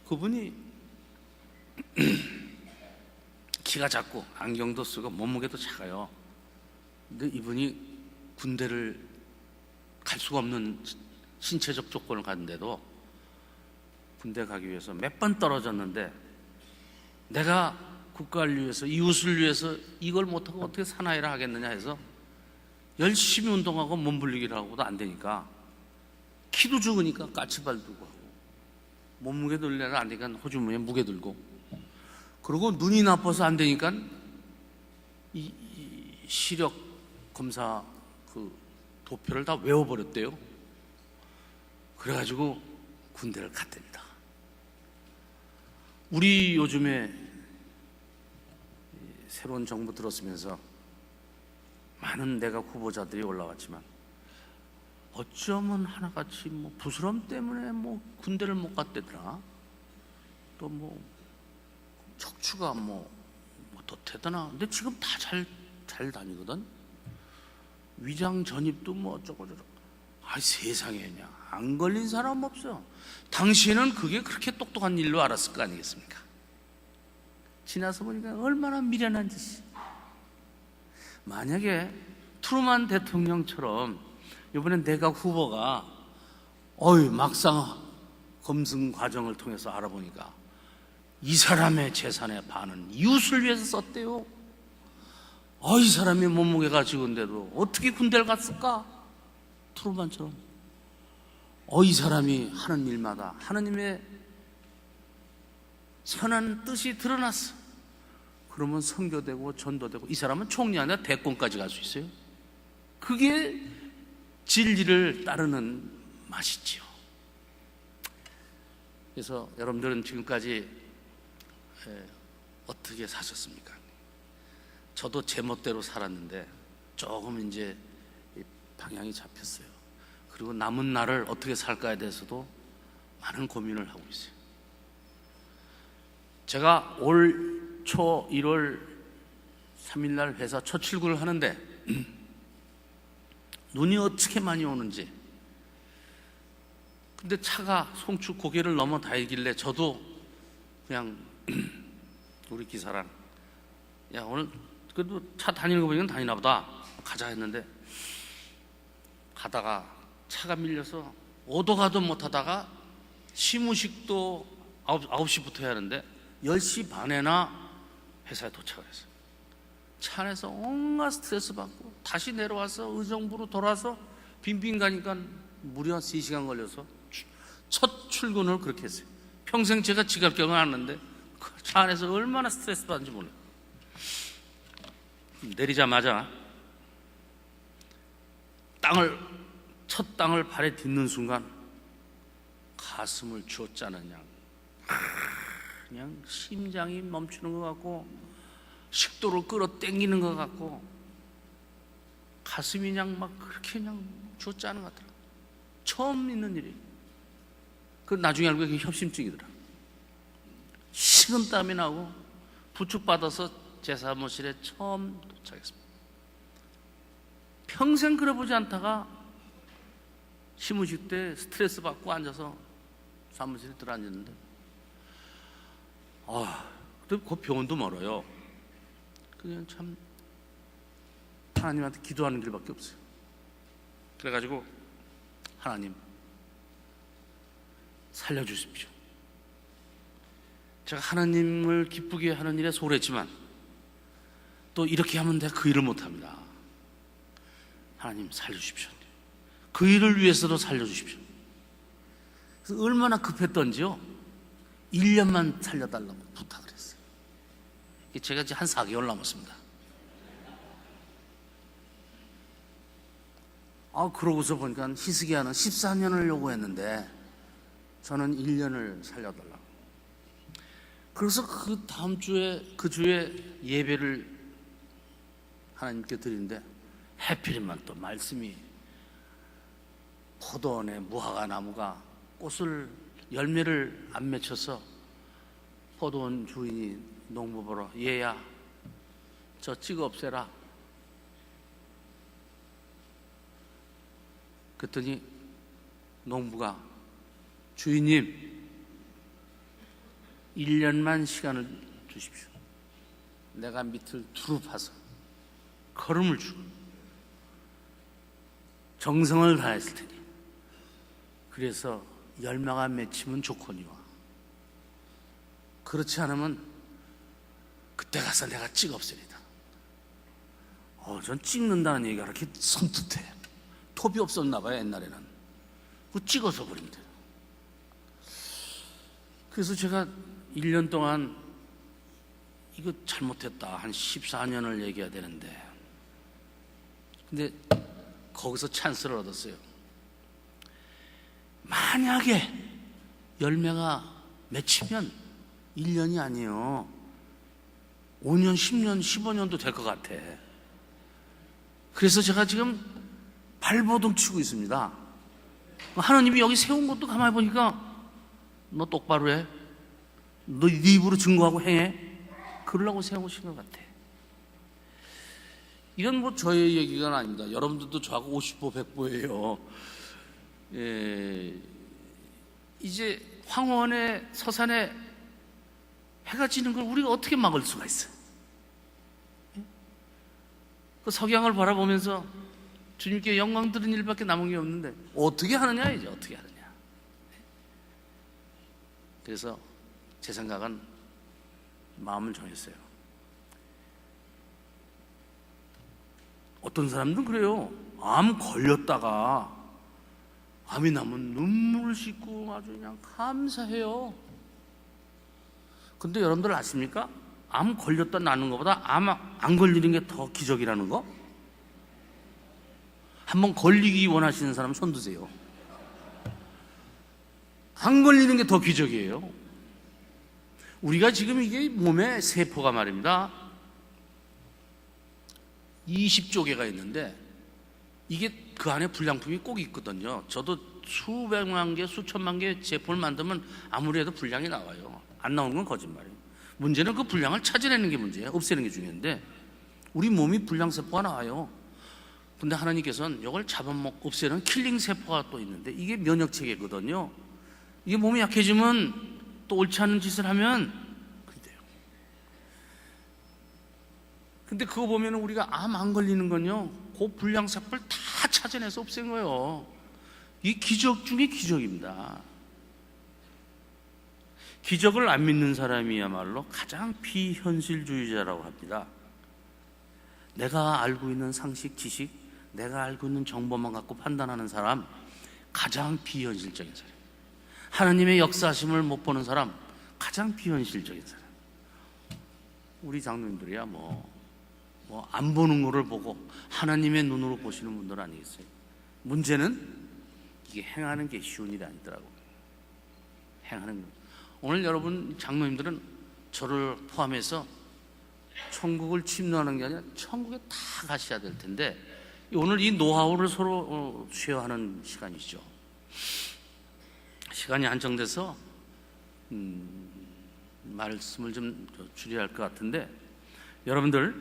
S4: 그분이 키가 작고 안경도 쓰고 몸무게도 작아요. 근데 이분이 군대를 갈 수가 없는 신체적 조건을 갖는데도 군대 가기 위해서 몇 번 떨어졌는데 내가 국가를 위해서, 이웃을 위해서 이걸 못하고 어떻게 사나이를 하겠느냐 해서 열심히 운동하고 몸불리기를 하고도 안 되니까, 키도 적으니까 까치발 들고 하고, 몸무게 들려면 안 되니까 호주머니에 무게 들고, 그리고 눈이 나빠서 안 되니까 이 시력 검사 그 도표를 다 외워버렸대요. 그래가지고 군대를 갔답니다. 우리 요즘에 새로운 정부 들었으면서 많은 내각 후보자들이 올라왔지만 어쩌면 하나같이 뭐 부스럼 때문에 뭐 군대를 못 갔대더라. 또 뭐 척추가 뭐 더 대단하. 근데 지금 다 잘 다니거든. 위장 전입도 뭐 어쩌고저쩌고. 세상에 그냥 안 걸린 사람 없어. 당시에는 그게 그렇게 똑똑한 일로 알았을 거 아니겠습니까? 지나서 보니까 얼마나 미련한 짓이. 만약에 트루만 대통령처럼 이번에 내각 후보가 막상 검증 과정을 통해서 알아보니까 이 사람의 재산의 반은 이웃을 위해서 썼대요. 이 사람이 몸무게가 적은데도 어떻게 군대를 갔을까? 트루만처럼. 이 사람이 하는 일마다 하느님의 선한 뜻이 드러났어. 그러면 선교되고 전도되고, 이 사람은 총리 아니라 대권까지 갈 수 있어요. 그게 진리를 따르는 맛이지요. 그래서 여러분들은 지금까지 어떻게 사셨습니까? 저도 제 멋대로 살았는데 조금 이제 방향이 잡혔어요. 그리고 남은 날을 어떻게 살까에 대해서도 많은 고민을 하고 있어요. 제가 올 초 1월 3일 회사 첫 출근을 하는데 눈이 어떻게 많이 오는지. 근데 차가 송추 고개를 넘어 다니길래 저도 그냥 우리 기사랑 오늘 그래도 차 다니는 거 보니까 다니나 보다 가자 했는데, 가다가 차가 밀려서 오도 가도 못하다가 시무식도 9시부터 해야 하는데 10시 반에나 회사에 도착을 했어요. 차 안에서 온갖 스트레스 받고 다시 내려와서 의정부로 돌아서 빙빙 가니까 무려 3시간 걸려서 첫 출근을 그렇게 했어요. 평생 제가 지각경을 안 하는데 그 차 안에서 얼마나 스트레스 받는지 몰라요. 내리자마자 첫 땅을 발에 딛는 순간 가슴을 쥐어짜는 그냥 심장이 멈추는 것 같고 식도를 끌어당기는 것 같고 가슴이 그냥 막 그렇게 그냥 쥐어짜는 것 같더라. 처음 있는 일이. 그 나중에 알고 그게 협심증이더라. 식은땀이 나고 부축받아서 제 사무실에 처음 도착했습니다. 평생 그려보지 않다가 시무식 때 스트레스 받고 앉아서 사무실에 들어앉았는데, 근데 그 병원도 멀어요. 그냥 참 하나님한테 기도하는 길밖에 없어요. 그래가지고 하나님 살려주십시오. 제가 하나님을 기쁘게 하는 일에 소홀했지만 또 이렇게 하면 내가 그 일을 못합니다. 하나님 살려주십시오. 그 일을 위해서도 살려주십시오. 그래서 얼마나 급했던지요, 1년만 살려달라고 부탁을 했어요. 제가 이제 한 4개월 남았습니다. 그러고서 보니까 히스기야는 14년을 요구했는데 저는 1년을 살려달라고. 그래서 그 다음 주에, 그 주에 예배를 하나님께 드리는데 해필이면 또 말씀이, 포도원에 무화과 나무가 열매를 안 맺혀서 포도원 주인이 농부 보러, 얘야 저 찍어 없애라. 그랬더니 농부가, 주인님 1년만 시간을 주십시오. 내가 밑을 두루 파서 걸음을 주고 정성을 다했을 테니 그래서 열매가 맺히면 좋거니와, 그렇지 않으면 그때 가서 내가 찍어 없애리다. 전 찍는다는 얘기가 그렇게 섬뜩해. 톱이 없었나 봐요, 옛날에는. 그 찍어서 버리면 돼요. 그래서 제가 1년 동안 이거 잘못했다, 한 14년을 얘기해야 되는데, 근데 거기서 찬스를 얻었어요. 만약에 열매가 맺히면 1년이 아니에요, 5년, 10년, 15년도 될 것 같아. 그래서 제가 지금 발버둥 치고 있습니다. 하나님이 여기 세운 것도 가만히 보니까, 너 똑바로 해, 너 네 입으로 증거하고 행해, 그러려고 세우신 것 같아. 이건 뭐 저의 얘기가 아닙니다. 여러분들도 저하고 50보 100보예요. 이제 황혼의 서산에 해가 지는 걸 우리가 어떻게 막을 수가 있어요? 그 석양을 바라보면서 주님께 영광 드리는 일밖에 남은 게 없는데 어떻게 하느냐, 이제 어떻게 하느냐. 그래서 제 생각은 마음을 정했어요. 어떤 사람들은 그래요. 암 걸렸다가 암이 나면 눈물을 씻고 아주 그냥 감사해요. 근데 여러분들 아십니까? 암 걸렸다 나는 것보다 암 안 걸리는 게 더 기적이라는 거? 한번 걸리기 원하시는 사람 손 드세요. 안 걸리는 게 더 기적이에요. 우리가 지금 이게 몸에 세포가 말입니다, 20조 개가 있는데 이게 그 안에 불량품이 꼭 있거든요. 저도 수백만 개, 수천만 개 제품을 만들면 아무리 해도 불량이 나와요. 안 나오는 건 거짓말이에요. 문제는 그 불량을 찾아내는 게 문제예요. 없애는 게 중요한데 우리 몸이 불량세포가 나와요. 근데 하나님께서는 이걸 없애는 킬링세포가 또 있는데 이게 면역체계거든요. 이게 몸이 약해지면 또 옳지 않은 짓을 하면 그래요. 근데 그거 보면 우리가 암 안 걸리는 건요, 그 불량세포를 다 찾아내서 없앤 거예요. 이 기적 중에 기적입니다. 기적을 안 믿는 사람이야말로 가장 비현실주의자라고 합니다. 내가 알고 있는 상식, 지식, 내가 알고 있는 정보만 갖고 판단하는 사람, 가장 비현실적인 사람. 하나님의 역사하심을 못 보는 사람, 가장 비현실적인 사람. 우리 장로님들이야 안 보는 거를 보고 하나님의 눈으로 보시는 분들 아니겠어요? 문제는 이게 행하는 게 쉬운 일이 아니더라고요. 행하는 거. 오늘 여러분 장로님들은 저를 포함해서 천국을 침노하는 게 아니라 천국에 다 가셔야 될 텐데 오늘 이 노하우를 서로 쉐어하는 시간이죠. 시간이 한정돼서 말씀을 좀 줄여야 할 것 같은데, 여러분들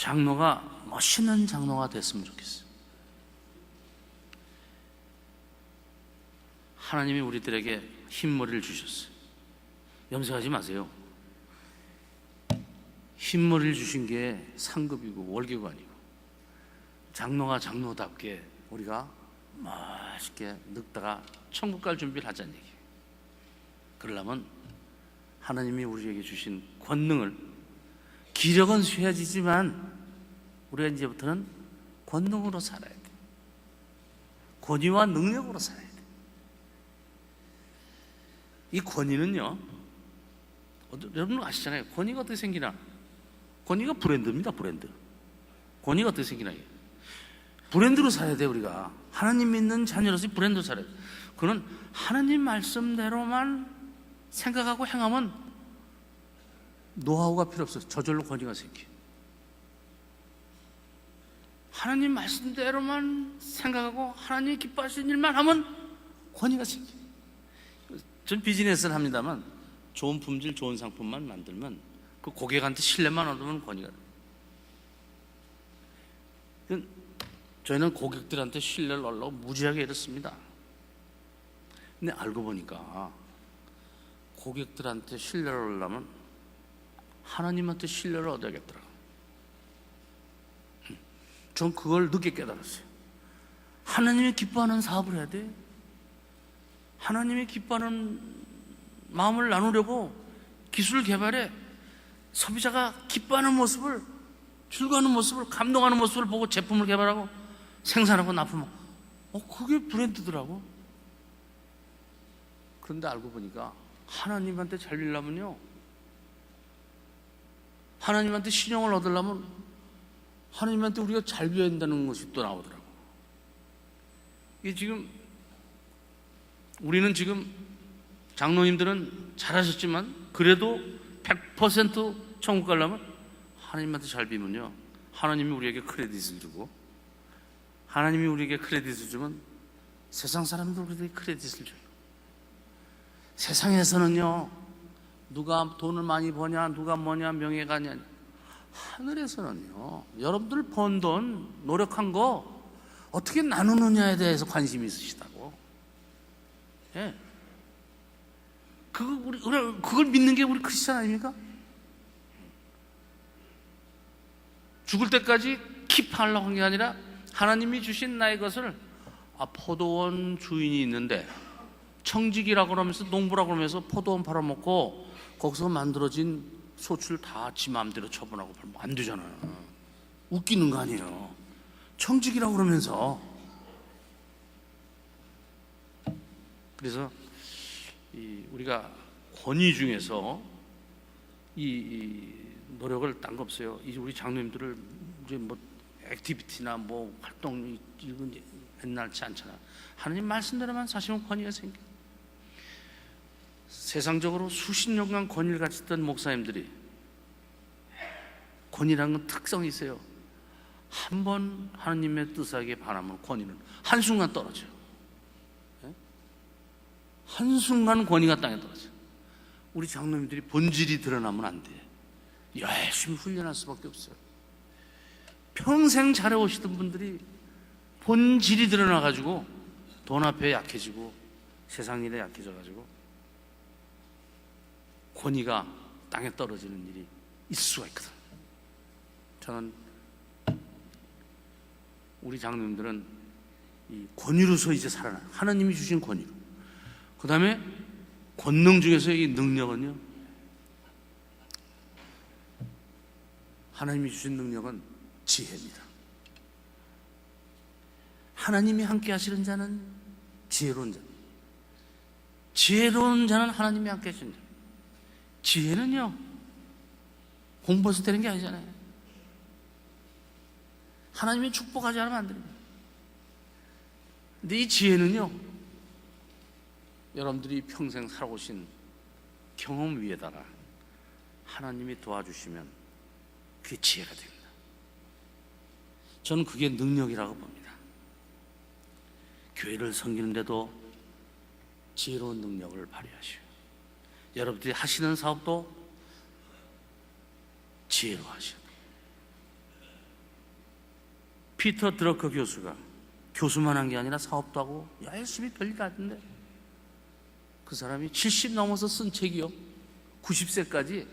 S4: 장로가 멋있는 장로가 됐으면 좋겠어요. 하나님이 우리들에게 흰머리를 주셨어요. 염색하지 마세요. 흰머리를 주신 게 상급이고 월계가 아니고, 장로가 장로답게 우리가 맛있게 늙다가 천국 갈 준비를 하자는 얘기예요. 그러려면 하나님이 우리에게 주신 권능을, 기력은 쇠해지지만 우리가 이제부터는 권능으로 살아야 돼. 권위와 능력으로 살아야 돼. 이 권위는요, 여러분 아시잖아요. 권위가 어떻게 생기나? 권위가 브랜드입니다. 브랜드. 권위가 어떻게 생기나? 브랜드로 살아야 돼. 우리가 하나님 믿는 자녀로서 브랜드로 살아야 돼. 그는 하나님 말씀대로만 생각하고 행하면 노하우가 필요 없어요. 저절로 권위가 생겨. 하나님 말씀대로만 생각하고 하나님이 기뻐하시는 일만 하면 권위가 생겨. 전 비즈니스를 합니다만, 좋은 품질, 좋은 상품만 만들면 그 고객한테 신뢰만 얻으면 권위가 돼요. 저희는 고객들한테 신뢰를 얻으려고 무지하게 이렇습니다. 근데 알고 보니까 고객들한테 신뢰를 얻으려면 하나님한테 신뢰를 얻어야겠더라고요. 전 그걸 늦게 깨달았어요. 하나님이 기뻐하는 사업을 해야 돼. 하나님이 기뻐하는 마음을 나누려고 기술 개발에 소비자가 기뻐하는 모습을, 즐거워하는 모습을, 감동하는 모습을 보고 제품을 개발하고 생산하고 납품하고, 그게 브랜드더라고. 그런데 알고 보니까 하나님한테 잘 빌려면요, 하나님한테 신용을 얻으려면 하나님한테 우리가 잘 비워야 된다는 것이 또 나오더라고. 이게 지금 우리는 지금 장로님들은 잘하셨지만 그래도 100% 천국 가려면 하나님한테 잘 비면요, 하나님이 우리에게 크레딧을 주고, 하나님이 우리에게 크레딧을 주면 세상 사람들 우리에게 크레딧을 줘요. 세상에서는요, 누가 돈을 많이 버냐, 누가 뭐냐, 명예가 아니냐. 하늘에서는요, 여러분들 번 돈, 노력한 거 어떻게 나누느냐에 대해서 관심이 있으시다고. 예. 그걸 믿는 게 우리 크리스찬 아닙니까? 죽을 때까지 킵하려고 한 게 아니라 하나님이 주신 나의 것을, 포도원 주인이 있는데 청직이라고 그러면서, 농부라고 그러면서 포도원 팔아먹고 거기서 만들어진 소출 다 지 마음대로 처분하고 팔면 안 되잖아요. 웃기는 거 아니에요. 청직이라고 그러면서. 그래서 우리가 권위 중에서 이 노력을 딴 거 없어요. 이제 우리 장로님들을 이제 뭐 액티비티나 뭐 활동 이건 옛날치 않잖아. 하나님 말씀대로만 사시면 권위가 생겨. 세상적으로 수십 년간 권위를 가졌던 목사님들이, 권위라는 건 특성이 있어요. 한 번 하나님의 뜻하게 반하면 권위는 한순간 떨어져요. 한순간 권위가 땅에 떨어져. 우리 장로님들이 본질이 드러나면 안 돼. 열심히 훈련할 수밖에 없어요. 평생 잘해오시던 분들이 본질이 드러나가지고 돈 앞에 약해지고 세상 일에 약해져가지고 권위가 땅에 떨어지는 일이 있을 수가 있거든. 저는 우리 장로님들은 이 권위로서 이제 살아나요. 하나님이 주신 권위로. 그 다음에 권능 중에서 이 능력은요, 하나님이 주신 능력은 지혜입니다. 하나님이 함께 하시는 자는 지혜로운 자. 지혜로운 자는 하나님이 함께 하시는 자. 지혜는요, 공부해서 되는 게 아니잖아요. 하나님이 축복하지 않으면 안 됩니다. 근데 이 지혜는요, 여러분들이 평생 살아오신 경험 위에다가 하나님이 도와주시면 그게 지혜가 됩니다. 저는 그게 능력이라고 봅니다. 교회를 섬기는데도 지혜로운 능력을 발휘하시고, 여러분들이 하시는 사업도 지혜로 하셔야 돼요. 피터 드러커 교수가 교수만 한 게 아니라 사업도 하고 열심히 별일 다 하던데, 그 사람이 70 넘어서 쓴 책이요, 90세까지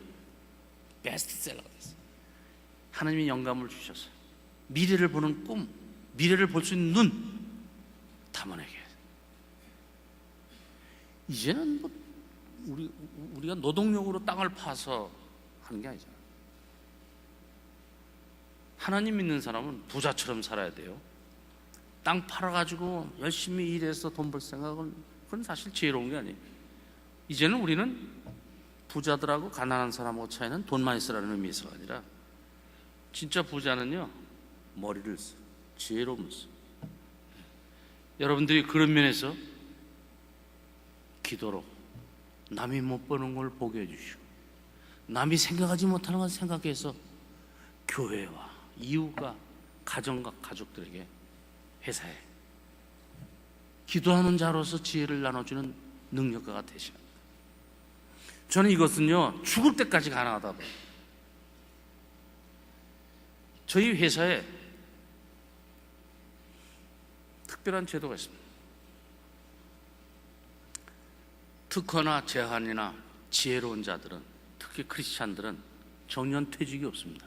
S4: 베스트셀러가 됐어요. 하나님이 영감을 주셨어요. 미래를 보는 꿈, 미래를 볼 수 있는 눈 담아내게. 이제는 뭐 우리가 노동력으로 땅을 파서 하는 게 아니잖아요. 하나님 믿는 사람은 부자처럼 살아야 돼요. 땅 팔아가지고 열심히 일해서 돈 벌 생각은, 그건 사실 지혜로운 게 아니에요. 이제는 우리는 부자들하고 가난한 사람하고 차이는 돈 많이 쓰라는 의미에서가 아니라, 진짜 부자는요, 머리를 써, 지혜로움을 써. 여러분들이 그런 면에서 기도로 남이 못 보는 걸 보게 해주시고, 남이 생각하지 못하는 걸 생각해서 교회와 이웃과 가정과 가족들에게, 회사에 기도하는 자로서 지혜를 나눠주는 능력가가 되셔야 합니다. 저는 이것은요, 죽을 때까지 가능하다 봐요. 저희 회사에 특별한 제도가 있습니다. 특허나 제한이나 지혜로운 자들은, 특히 크리스찬들은 정년 퇴직이 없습니다.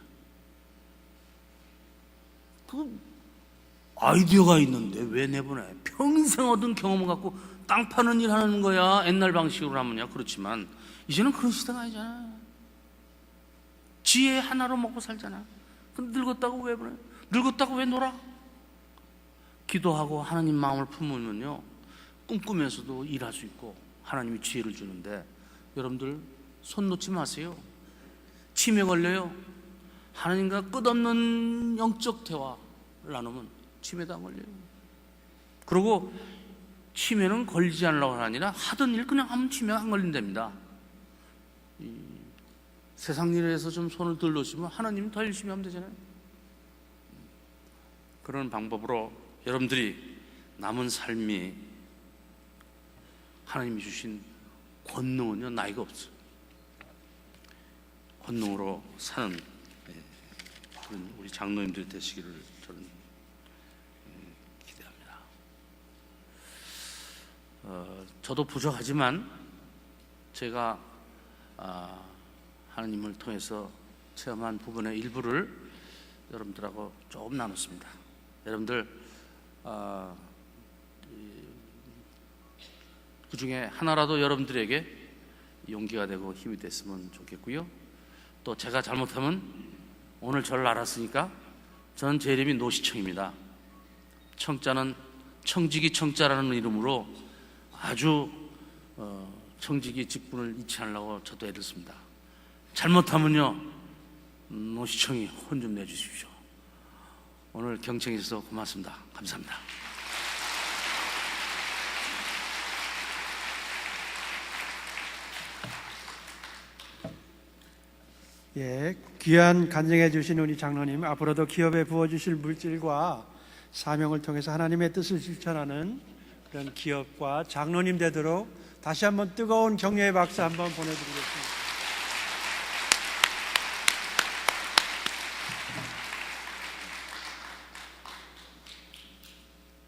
S4: 그 아이디어가 있는데 왜 내보내? 평생 얻은 경험을 갖고 땅 파는 일 하는 거야. 옛날 방식으로 하면야 그렇지만, 이제는 그런 시대가 아니잖아. 지혜 하나로 먹고 살잖아. 근데 늙었다고 왜 보내? 늙었다고 왜 놀아? 기도하고 하나님 마음을 품으면요, 꿈꾸면서도 일할 수 있고 하나님이 지혜를 주는데, 여러분들 손 놓지 마세요. 치매 걸려요. 하나님과 끝없는 영적 대화를 나누면 치매도 안 걸려요. 그리고 치매는 걸리지 않으려고 하니라 하던 일 그냥 하면 치매가 안 걸린답니다. 세상 일에서 좀 손을 덜 놓으시면 하나님이 더 열심히 하면 되잖아요. 그런 방법으로 여러분들이 남은 삶이, 하나님이 주신 권능은요, 나이가 없어요. 권능으로 사는 그런 우리 장로님들이 되시기를 저는 기대합니다. 저도 부족하지만 제가 하나님을 통해서 체험한 부분의 일부를 여러분들하고 조금 나눴습니다. 여러분들 그 중에 하나라도 여러분들에게 용기가 되고 힘이 됐으면 좋겠고요. 또 제가 잘못하면, 오늘 저를 알았으니까, 저는 제 이름이 노시청입니다. 청자는 청지기 청자라는 이름으로 아주 청지기 직분을 잃지 않으려고 저도 애를 씁니다. 잘못하면요, 노시청이 혼 좀 내주십시오. 오늘 경청해 주셔서 고맙습니다. 감사합니다.
S2: 예, 귀한 간증해 주신 우리 장로님, 앞으로도 기업에 부어주실 물질과 사명을 통해서 하나님의 뜻을 실천하는 그런 기업과 장로님 되도록 다시 한번 뜨거운 격려의 박수 한번 보내드리겠습니다.